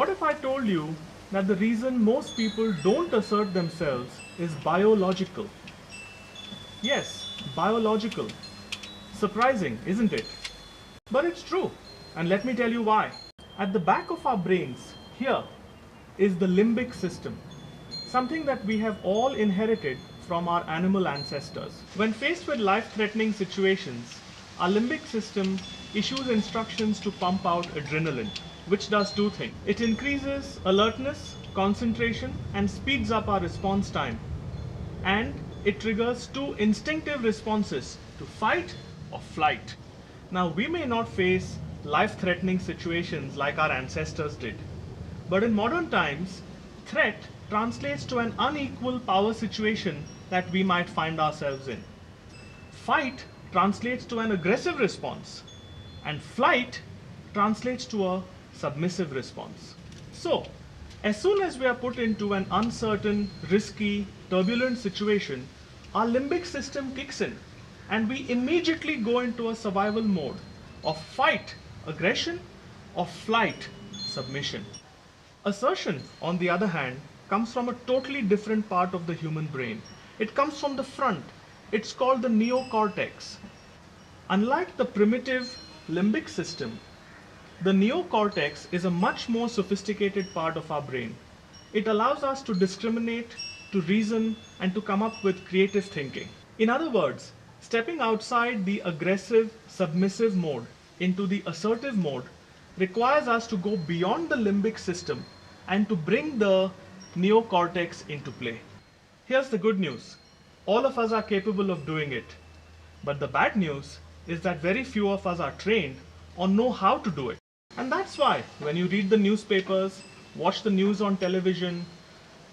What if I told you that the reason most people don't assert themselves is biological? Yes, biological. Surprising, isn't it? But it's true, and let me tell you why. At the back of our brains, here, is the limbic system, something that we have all inherited from our animal ancestors. When faced with life-threatening situations, our limbic system issues instructions to pump out adrenaline, which does two things. It increases alertness, concentration, and speeds up our response time. And it triggers two instinctive responses to fight or flight. Now, we may not face life-threatening situations like our ancestors did, but in modern times, threat translates to an unequal power situation that we might find ourselves in. Fight translates to an aggressive response, and flight translates to a submissive response. So, as soon as we are put into an uncertain, risky, turbulent situation, our limbic system kicks in and we immediately go into a survival mode of fight, aggression, or flight, submission. Assertion, on the other hand, comes from a totally different part of the human brain. It comes from the front. It's called the neocortex. Unlike the primitive limbic system, the neocortex is a much more sophisticated part of our brain. It allows us to discriminate, to reason, and to come up with creative thinking. In other words, stepping outside the aggressive, submissive mode into the assertive mode requires us to go beyond the limbic system and to bring the neocortex into play. Here's the good news. All of us are capable of doing it. But the bad news is that very few of us are trained or know how to do it. And that's why when you read the newspapers, watch the news on television,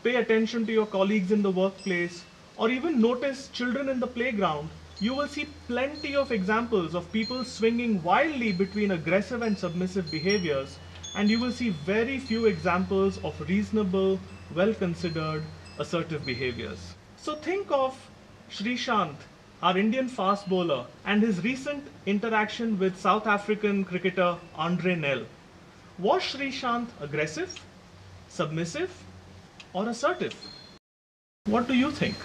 pay attention to your colleagues in the workplace, or even notice children in the playground, you will see plenty of examples of people swinging wildly between aggressive and submissive behaviors, and you will see very few examples of reasonable, well-considered, assertive behaviors. So think of Srishant, our Indian fast bowler, and his recent interaction with South African cricketer Andre Nel. Was Srishant aggressive, submissive, or assertive? What do you think?